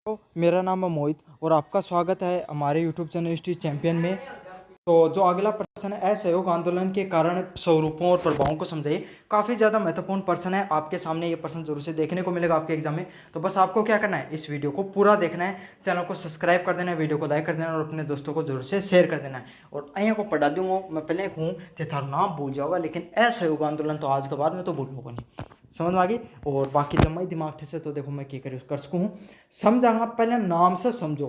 तो मेरा नाम है मोहित और आपका स्वागत है हमारे यूट्यूब चैनल हिस्ट्री चैंपियन में। तो जो अगला प्रश्न है, असहयोग आंदोलन के कारण स्वरूपों और प्रभावों को समझाइए। काफ़ी ज़्यादा महत्वपूर्ण प्रश्न है, आपके सामने ये प्रश्न जरूर से देखने को मिलेगा आपके एग्जाम में। तो बस आपको क्या करना है, इस वीडियो को पूरा देखना है, चैनल को सब्सक्राइब कर देना है, वीडियो को लाइक कर देना है और अपने दोस्तों को जरूर से शेयर कर देना है। और अँ को पढ़ा दूंगा मैं पहले हूँ थे थारा नाम भूल जाओगा, लेकिन असहयोग आंदोलन तो आज के बाद में तो भूलूंगा नहीं। समझ में आ गई। और बाकी जब मैं दिमाग से तो देखो मैं क्या कर सकूँ समझाऊंगा। पहले नाम से समझो,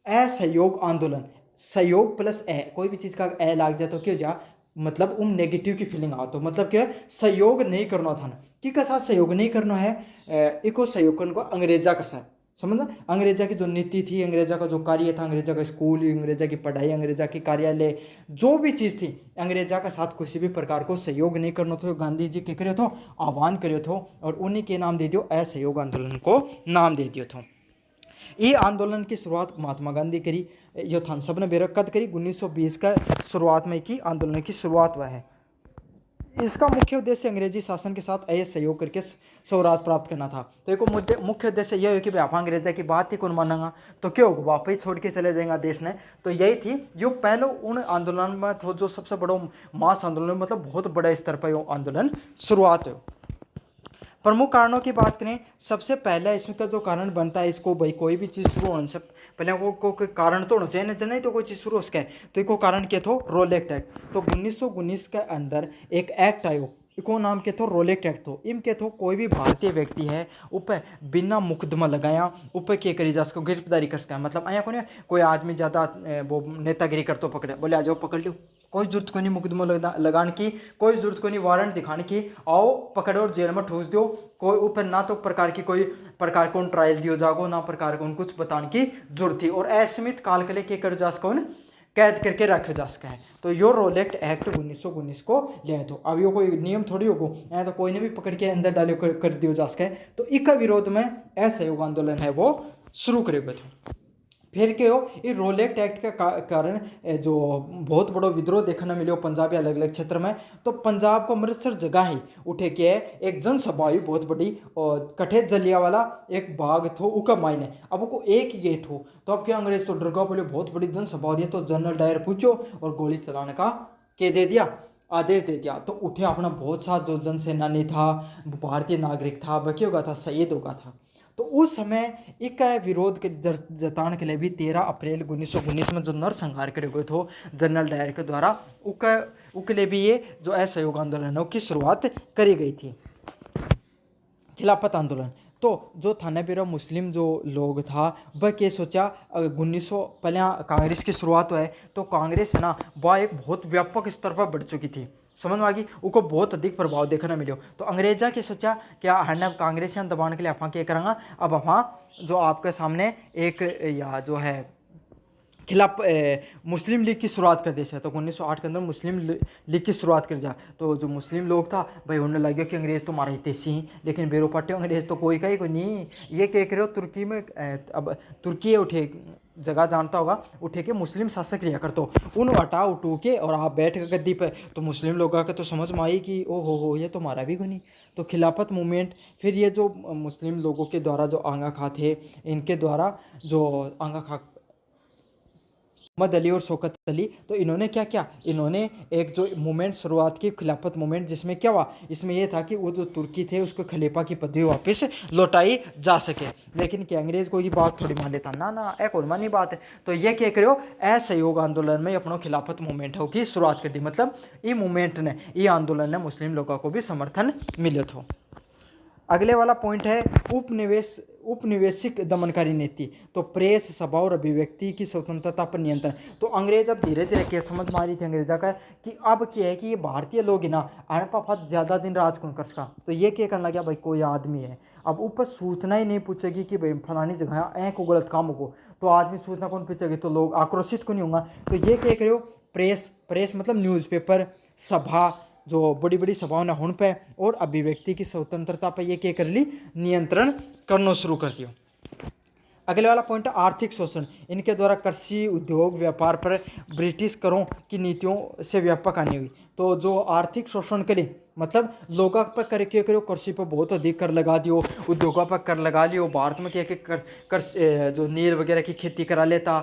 असहयोग आंदोलन, सहयोग प्लस ए, कोई भी चीज़ का ए लाग जाए तो क्यों जा मतलब उन नेगेटिव की फीलिंग आ, तो मतलब क्या सहयोग नहीं करना था ना कि कसा सहयोग नहीं करना है। इको सहयोग करने को अंग्रेजा कसा है समझना। अंग्रेजा की जो नीति थी, अंग्रेजा का जो कार्य था, अंग्रेजा का स्कूल, अंग्रेजा की पढ़ाई, अंग्रेजा की कार्यालय, जो भी चीज़ थी, अंग्रेजा का साथ किसी भी प्रकार को सहयोग नहीं करना था। गांधी जी के करे तो आह्वान करे थे और उन्हीं के नाम दे दियो असहयोग आंदोलन को नाम दे दियो था। ये आंदोलन की शुरुआत महात्मा गांधी करी, यो था सब ने बेरक कद करी 1920 का शुरुआत में की आंदोलन की शुरुआत हुआ है। इसका मुख्य उद्देश्य अंग्रेजी शासन के साथ सहयोग करके स्वराज प्राप्त करना था। तो एक मुख्य उद्देश्य यह है कि भाई आप अंग्रेजा की बात ही कौन मानेगा, तो क्या होगा वापस छोड़ के चले जाएगा देश ने। तो यही थी जो पहले उन आंदोलन में था, जो सबसे बड़ा मास आंदोलन, मतलब बहुत बड़ा स्तर पर आंदोलन शुरुआत हो। प्रमुख कारणों की बात करें, सबसे पहला इसका जो कारण बनता है, इसको भाई कोई भी चीज़ शुरू होने से पहले को कोई कारण तो होना चाहिए नहीं तो कोई चीज़ शुरू हो सके। तो इसको कारण क्या था, रोलेक्ट एक्ट। तो 1919 के अंदर एक एक्ट आयो, इको नाम के थो रोलेक्ट एक्ट थो। इम के थो कोई भी भारतीय व्यक्ति है ऊपर बिना मुकदमा लगाया ऊपर क्या करी जा सको, गिरफ्तारी कर सका। मतलब आया कोई आदमी ज़्यादा वो नेतागिरी कर तो पकड़े, बोले आ जाओ पकड़ लो, कोई जरूरत को नहीं मुकदमा लगाने की, कोई जरूरत को नहीं वारंट दिखाने की, आओ पकड़ो और जेल में ठूस दो। कोई ऊपर ना तो प्रकार की कोई प्रकार को ट्रायल दियो जागो, ना प्रकार को कुछ बताने की जरूरत थी। और असीमित काल के लिए क्या कर जा सको, कैद करके रखा जा सका है। तो यो रोलेक्ट एक्ट 1919 को लिया। तो अब यो कोई नियम थोड़ी होगो, यहाँ तो कोई ने भी पकड़ के अंदर डाले कर दियो जा सका है। तो इसका विरोध में असहयोग आंदोलन है वो शुरू करेगा। तो फिर क्या हो, ये रोलेक्ट एक्ट का कारण जो बहुत बड़ो विद्रोह देखने मिलो पंजाब या अलग अलग क्षेत्र में। तो पंजाब को अमृतसर जगह ही उठे के एक जनसभा हुई बहुत बड़ी, और कठे जलियावाला एक बाग थो उका मायने। अब को एक ही गेट हो, तो अब क्या अंग्रेज तो डर गया, बोले बहुत बड़ी जनसभा हो रही है। तो जनरल डायर पूछो और गोली चलाने का के दे दिया, आदेश दे दिया। तो उठे अपना बहुत सा जो जनसेनानी था, भारतीय नागरिक था, बकी होगा था, शहीद होगा था। तो उस समय एक विरोध के जताने के लिए भी 13 अप्रैल 1919 में जो नरसंहार करे गए थे जनरल डायर के द्वारा, उसके लिए भी ये जो असहयोग आंदोलन की शुरुआत करी गई थी। खिलाफत आंदोलन, तो जो थाने पर मुस्लिम जो लोग था वह क्या सोचा, 1900 पहले कांग्रेस की शुरुआत हुआ है। तो कांग्रेस है ना, वह एक बहुत व्यापक स्तर पर बढ़ चुकी थी, समझ में आ गई, उसको बहुत अधिक प्रभाव देखने मिलो। तो अंग्रेजा के सोचा क्या हमने कांग्रेसियन दबाने के लिए आप क्या करेंगे, अब आप जो आपके सामने एक या जो है खिलाफ मुस्लिम लीग की शुरुआत कर दी है। तो 1908 के अंदर मुस्लिम लीग की शुरुआत कर जा। तो जो मुस्लिम लोग था भाई उन्हें लगे कि अंग्रेज़ तो मारा ही सी, लेकिन बेरो पाटे अंग्रेज़ तो कोई का ही कोई नहीं। ये क्या करे हो, तुर्की में अब तुर्की उठे जगह जानता होगा, उठे के मुस्लिम शासक लिया कर, तो उन हटा उठू के और आप बैठ के गद्दी पे। तो मुस्लिम लोग आके तो समझ में आई कि ओ हो ये तो मारा भी को नहीं। तो खिलाफत मूवमेंट, फिर ये जो मुस्लिम लोगों के द्वारा जो आंगा खा थे, इनके द्वारा जो आंगा खा मोहम्मद अली और शौकत अली, तो इन्होंने क्या किया, इन्होंने एक जो मूवमेंट शुरुआत की खिलाफत मूवमेंट, जिसमें क्या हुआ, इसमें यह था कि वो जो तुर्की थे उसको खलीफा की पदवी वापस लौटाई जा सके। लेकिन क्या अंग्रेज कोई बात थोड़ी मान लेता, ना ना एक और मानी बात है। तो ये क्या करो, असहयोग आंदोलन में अपना खिलाफत मूवमेंट की शुरुआत कर दी। मतलब ये मूवमेंट ने, ये आंदोलन ने मुस्लिम लोगों को भी समर्थन मिले थे। अगले वाला पॉइंट है उपनिवेशिक दमनकारी नीति। तो प्रेस, सभा और अभिव्यक्ति की स्वतंत्रता पर नियंत्रण। तो अंग्रेज अब धीरे धीरे क्या समझ में आ रही थी अंग्रेजा का कि अब क्या है कि ये भारतीय लोग ही ना अनपा ज़्यादा दिन राज कौन कर सका। तो ये क्या करने लगा, भाई कोई आदमी है अब ऊपर सूचना ही नहीं पूछेगी कि भाई फलानी जगह ऐ को गलत काम हो, तो आदमी सूचना कौन पूछेगी, तो लोग आक्रोशित क्यों नहीं होंगे। तो ये क्या करो, प्रेस मतलब न्यूज़पेपर, सभा, जो बड़ी बड़ी सभाओं ने होने पे, और अभिव्यक्ति की स्वतंत्रता पर ये क्या कर ली, नियंत्रण करना शुरू कर दिया। अगले वाला पॉइंट है आर्थिक शोषण। इनके द्वारा कृषि, उद्योग, व्यापार पर ब्रिटिश करों की नीतियों से व्यापक हानि हुई। तो जो आर्थिक शोषण के लिए मतलब लोगों पर कर के करो, कृषि पर बहुत अधिक कर लगा दियो, उद्योगों पर कर लगा लियो, भारत में क्या कर जो नील वगैरह की खेती करा लेता,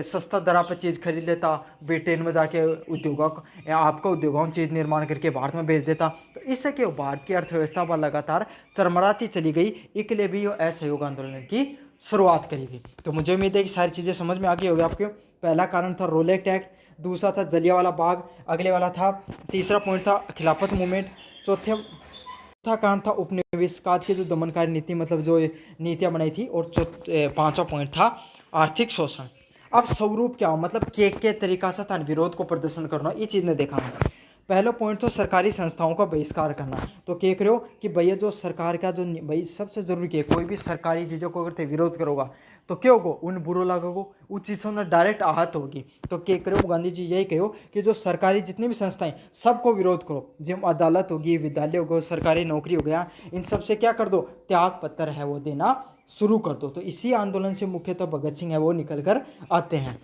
सस्ता दरा पर चीज़ खरीद लेता, ब्रिटेन में जाके उद्योगों या आपका उद्योगों में चीज़ निर्माण करके भारत में बेच देता। तो इससे क्या भारत की अर्थव्यवस्था पर लगातार चरमराती चली गई। इसलिए भी असहयोग आंदोलन की शुरुआत करी गई। तो मुझे उम्मीद है कि सारी चीज़ें समझ में आ गई होगी आपको। पहला कारण था रोलेक्ट एक्ट, दूसरा था जलियांवाला बाग, अगले वाला था, तीसरा पॉइंट था खिलाफत मूवमेंट, चौथा कारण था उपनिवेशवाद की जो दमनकारी नीति, मतलब जो नीतियाँ बनाई थी, और पांचवा पॉइंट था आर्थिक शोषण। अब स्वरूप क्या हो, मतलब के तरीका से था विरोध को प्रदर्शन करना, ये चीज़ ने देखा है। पहला पॉइंट तो सरकारी संस्थाओं का बहिष्कार करना। तो क्या करो कि भैया जो सरकार का जो भाई सबसे जरूरी क्या है, कोई भी सरकारी चीज़ों को अगर विरोध करोगा तो क्या होगा, उन बुरो लगोगो, उस चीज़ों में डायरेक्ट आहत होगी। तो क्या करो, गांधी जी यही कहो कि जो सरकारी जितनी भी संस्थाएं सबको विरोध करो, जिम अदालत होगी, विद्यालय होगा, सरकारी नौकरी हो गया, इन सब से क्या कर दो, त्याग पत्र है वो देना शुरू कर दो। तो इसी आंदोलन से मुख्यतः भगत सिंह है वो निकल कर आते हैं।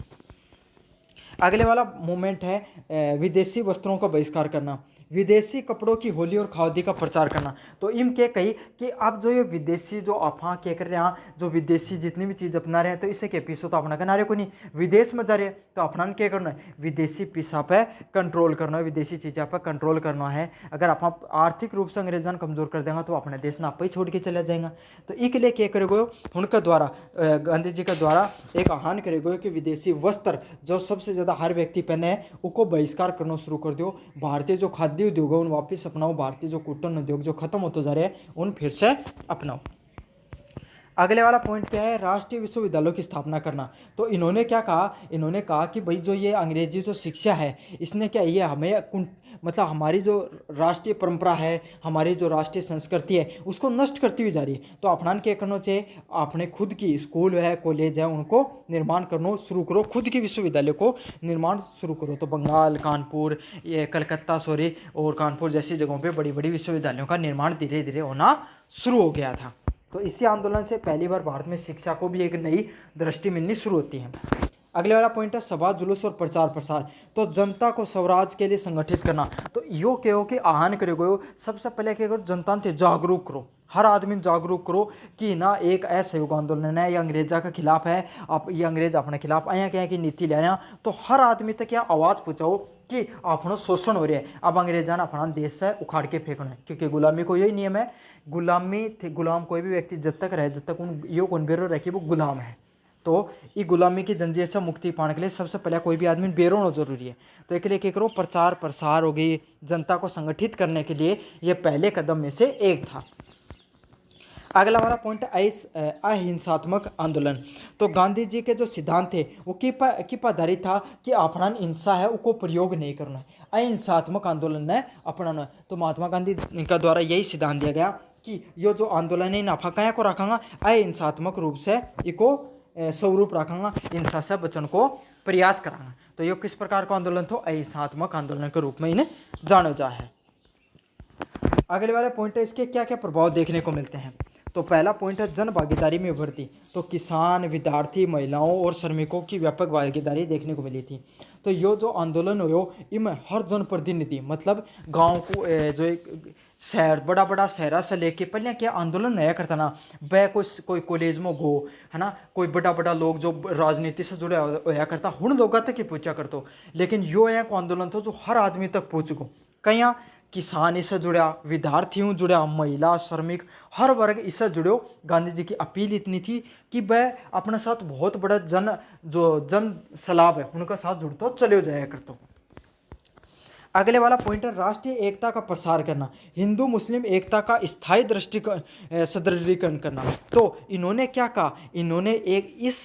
अगले वाला मूवमेंट है विदेशी वस्त्रों का बहिष्कार करना, विदेशी कपड़ों की होली और खादी का प्रचार करना। तो इम क्या कही कि अब जो ये विदेशी जो अफवाह क्या कर रहे हैं, जो विदेशी जितनी भी चीज़ अपना रहे हैं, तो इससे क्या पीछे तो अपना करना रहे को नहीं, विदेश में जा रहे हैं तो अपना क्या करना है, विदेशी पीछा पे कंट्रोल करना है, विदेशी चीज़ों पर कंट्रोल करना है। अगर आप आर्थिक रूप से अंग्रेजन कमजोर कर देंगे तो अपने देश में आप ही छोड़ के चले जाएंगे। तो इसके लिए क्या करेगो, उनके द्वारा गांधी जी के द्वारा एक आह्वान करेगो कि विदेशी वस्त्र जो सबसे ज़्यादा हर व्यक्ति पहने है उसको बहिष्कार करना शुरू कर दो। भारतीय जो खाद्य उद्योग है उन वापस अपनाओ, भारतीय जो कॉटन उद्योग जो खत्म होते जा रहे हैं उन फिर से अपनाओ। अगले वाला पॉइंट क्या है, राष्ट्रीय विश्वविद्यालयों की स्थापना करना। तो इन्होंने क्या कहा, इन्होंने कहा कि भाई जो ये अंग्रेजी जो शिक्षा है इसने क्या, ये हमें मतलब हमारी जो राष्ट्रीय परंपरा है, हमारी जो राष्ट्रीय संस्कृति है उसको नष्ट करती हुई जा रही है। तो अपना क्या करना चाहिए, अपने खुद की स्कूल है, कॉलेज है, उनको निर्माण करना शुरू करो, खुद के विश्वविद्यालय को निर्माण शुरू करो। तो बंगाल, कानपुर, ये कलकत्ता और कानपुर जैसी जगहों पर बड़ी बड़ी विश्वविद्यालयों का निर्माण धीरे धीरे होना शुरू हो गया था। तो इसी आंदोलन से पहली बार भारत में शिक्षा को भी एक नई दृष्टि मिलनी शुरू होती है। अगले वाला पॉइंट है सभा, जुलूस और प्रचार प्रसार। तो जनता को स्वराज के लिए संगठित करना। तो यो कहो कि आह्वान करो, सबसे पहले क्या करो, जनता ने जागरूक करो, हर आदमी जागरूक करो कि ना एक असहयोग आंदोलन है, ये अंग्रेजा के खिलाफ है, आप ये अंग्रेज अपने खिलाफ आया क्या की नीति ले रहे हैं। तो हर आदमी तक यह आवाज़ पहुँचाओ कि अपना शोषण हो रहा है, अब अंग्रेजा ने अपना देश से उखाड़ के फेंकना है, क्योंकि गुलामी को यही नियम है, गुलामी थे, गुलाम कोई भी व्यक्ति जब तक रहे, जब तक उन यो कौन बेरो रहे कि वो गुलाम है। तो ये गुलामी की जंजीर से मुक्ति पाने के लिए सबसे पहले कोई भी आदमी बेरो होना जरूरी है। तो एक लिए क्या करो, प्रचार प्रसार हो गई, जनता को संगठित करने के लिए ये पहले कदम में से एक था। अगला वाला पॉइंट है अहिंसात्मक आंदोलन। तो गांधी जी के जो सिद्धांत थे वो की आधारित था कि अपना हिंसा है उसको प्रयोग नहीं करना है, अहिंसात्मक आंदोलन है अपनाना है। तो महात्मा गांधी का द्वारा यही सिद्धांत दिया गया कि ये जो आंदोलन है नाफा क्या को रखांगा, अहिंसात्मक रूप से इसको स्वरूप रखांगा, हिंसा से बचने को प्रयास करांगा। तो ये किस प्रकार का आंदोलन था, अहिंसात्मक आंदोलन के रूप में इन्हें जाना जा है। अगले वाले पॉइंट है इसके क्या क्या प्रभाव देखने को मिलते हैं। तो पहला पॉइंट है जन भागीदारी में वृद्धि। तो किसान, विद्यार्थी, महिलाओं और श्रमिकों की व्यापक भागीदारी देखने को मिली थी। तो यो जो आंदोलन हो इनमें हर जनप्रतिनिधि, मतलब गांव को जो एक शहर, बड़ा बड़ा शहरा से लेके पहले क्या आंदोलन नया करता ना, वह कोई कॉलेज में गो है ना, कोई बड़ा बड़ा लोग जो राजनीति से जुड़े होया करता हुन लोग तक ही पूछा करते, लेकिन यो एक आंदोलन था जो हर आदमी तक पहुँच गो। कहीं किसान इससे जुड़ा, विद्यार्थियों जुड़ा, महिला, श्रमिक, हर वर्ग इससे जुड़ो। गांधी जी की अपील इतनी थी कि वह अपने साथ बहुत बड़ा जन सलाब है उनका साथ जुड़ता चले जाया करते। अगले वाला पॉइंट है राष्ट्रीय एकता का प्रसार करना, हिंदू मुस्लिम एकता का स्थायी सुदृढ़ीकरण करना। तो इन्होंने क्या कहा, इन्होंने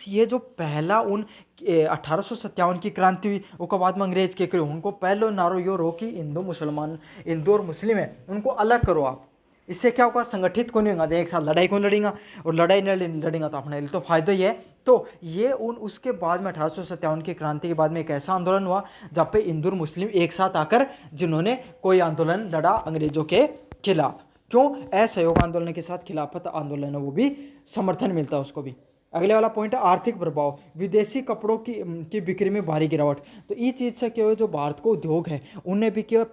ये जो पहला 1857 की क्रांति हुई उसके बाद में अंग्रेज के करो, उनको पहले नारो यो रो कि हिंदू और मुस्लिम है उनको अलग करो आप। इससे क्या होगा, संगठित कौन होगा, एक साथ लड़ाई कौन लड़ेगा, और लड़ाई नहीं लड़ेगा तो अपने लिए तो फायदा ही है। तो ये उसके बाद में 1857 की क्रांति के बाद में एक ऐसा आंदोलन हुआ जहाँ पे हिंदू और मुस्लिम एक साथ आकर जिन्होंने कोई आंदोलन लड़ा अंग्रेजों के खिलाफ। क्यों, असहयोग आंदोलन के साथ खिलाफत आंदोलन है वो भी समर्थन मिलता है उसको भी। अगले वाला पॉइंट है आर्थिक प्रभाव, विदेशी कपड़ों की बिक्री में भारी गिरावट। तो ये चीज़ से क्या हुआ, जो भारत को उद्योग है उन्हें भी क्या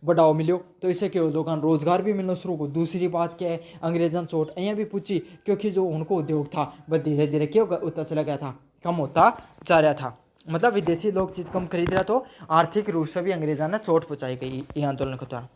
बढ़ाव मिलो, तो इससे क्या हो, लोगों रोजगार भी मिलना शुरू हो। दूसरी बात क्या है, अंग्रेजन चोट यहाँ भी पूछी, क्योंकि जो उनको उद्योग था वह धीरे धीरे क्या होता चला गया था, कम होता जा रहा था। मतलब विदेशी लोग चीज़ कम खरीद रहा, तो आर्थिक रूप से भी अंग्रेजों ने चोट पहुँचाई गई ये आंदोलन के द्वारा।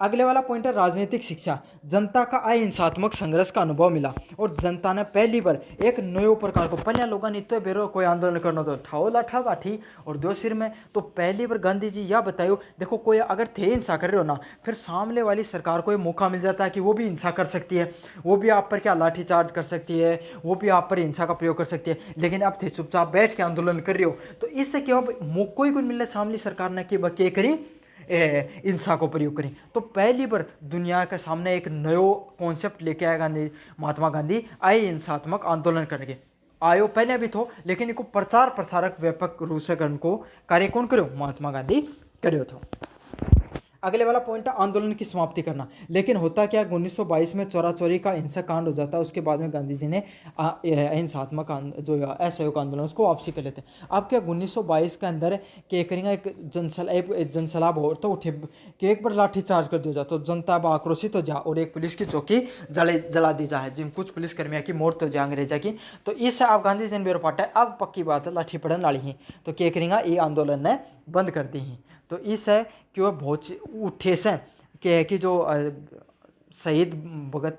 अगले वाला पॉइंट है राजनीतिक शिक्षा, जनता का अहिंसात्मक संघर्ष का अनुभव मिला और जनता ने पहली बार एक नयो प्रकार को, पहले लोगों ने तो बेरो कोई आंदोलन करना तो ठाओ लाठा बाठी और दो सिर में, तो पहली बार गांधी जी यह बतायो, देखो कोई अगर थे हिंसा कर रहे हो ना, फिर सामने वाली सरकार को ये मौका मिल जाता है कि वो भी हिंसा कर सकती है, वो भी आप पर क्या लाठी चार्ज कर सकती है, वो भी आप पर हिंसा का प्रयोग कर सकती है। लेकिन अब थे चुपचाप बैठ के आंदोलन कर रहे हो, तो इससे क्या हो, मौका ही कोई मिल रहा सामने सरकार ने कि बके करी हिंसा को प्रयोग करें। तो पहली बार दुनिया के सामने एक नयो कॉन्सेप्ट लेके आया गांधी, महात्मा गांधी अहिंसात्मक आंदोलन करके आयो, पहले भी थो, लेकिन इनको प्रचार प्रसारक व्यापक रूप से करने को कार्य कौन करो, महात्मा गांधी करो थो। अगले वाला पॉइंट है आंदोलन की समाप्ति करना। लेकिन होता क्या, 1922 में चोरा चोरी का हिंसक कांड हो जाता है। उसके बाद में गांधी जी ने अहिंसात्मक जो असहयोग आंदोलन उसको वापसी कर लेते हैं। अब क्या 1922 के अंदर क्या करेंगे, एक जनसलाब हो तो उठे कि एक बार लाठी चार्ज कर दिया जाए, तो जनता अब आक्रोशित हो जा और एक पुलिस की चौकी जला दी जाए, जिन कुछ पुलिसकर्मियों की मौत हो जाए अंग्रेजा की। तो इससे अब गांधी जी ने बेरो पाटा है, अब पक्की बात है लाठी पड़न वाली ही, तो क्या करेंगे, ये आंदोलन ने बंद कर दी ही। तो इस है कि वह बहुत उठे से कि जो शहीद भगत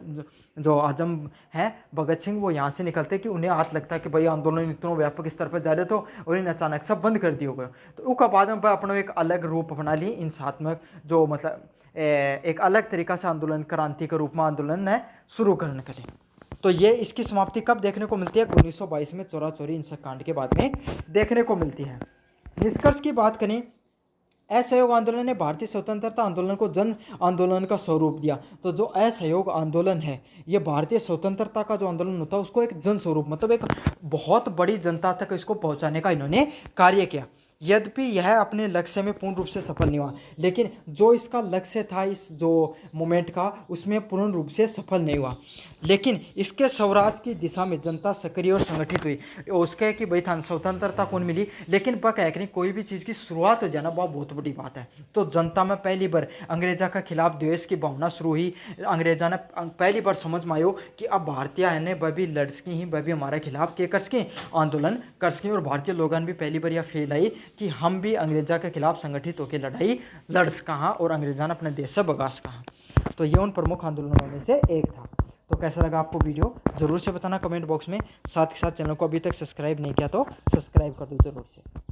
जो आजम हैं भगत सिंह, वो यहाँ से निकलते कि उन्हें हाथ लगता है कि भाई आंदोलन इतना व्यापक स्तर पर जा रहे तो, और इन्हें अचानक से बंद कर दिया गया। तो उसका बाद में अपना एक अलग रूप अपना ली हिंसात्मक, जो मतलब एक अलग तरीका से आंदोलन क्रांति के रूप में आंदोलन ने शुरू करने के लिए। तो ये इसकी समाप्ति कब देखने को मिलती है, 1922 में चोरा चोरी हिंसक कांड के बाद में देखने को मिलती है। निष्कर्ष की बात करें, असहयोग आंदोलन ने भारतीय स्वतंत्रता आंदोलन को जन आंदोलन का स्वरूप दिया। तो जो असहयोग आंदोलन है, ये भारतीय स्वतंत्रता का जो आंदोलन होता है उसको एक जन स्वरूप, मतलब एक बहुत बड़ी जनता तक इसको पहुंचाने का इन्होंने कार्य किया। यद्यपि यह अपने लक्ष्य में पूर्ण रूप से सफल नहीं हुआ, लेकिन जो इसका लक्ष्य था इस जो मूवमेंट का, उसमें पूर्ण रूप से सफल नहीं हुआ। लेकिन इसके स्वराज की दिशा में जनता सक्रिय और संगठित हुई। उसके कि भाई था स्वतंत्रता कौन मिली, लेकिन पक है कि नहीं, कोई भी चीज़ की शुरुआत हो जाए ना, वह बहुत बड़ी बात है। तो जनता में पहली बार अंग्रेजा के खिलाफ द्वेष की भावना शुरू हुई। अंग्रेजा ने पहली बार समझ में आयो कि अब भारतीय है ने वह भी लड़ सकी ही, वह भी हमारे खिलाफ के कर सकें, आंदोलन कर सकें। और भारतीय लोगों भी पहली बार यह फील आई कि हम भी अंग्रेजा के खिलाफ संगठित होकर लड़ाई लड़ कहाँ और अंग्रेजा ने अपने देश से बगास कहाँ। तो ये उन प्रमुख आंदोलनों में से एक था। तो कैसा लगा आपको वीडियो, ज़रूर से बताना कमेंट बॉक्स में। साथ ही साथ चैनल को अभी तक सब्सक्राइब नहीं किया तो सब्सक्राइब कर दो ज़रूर से।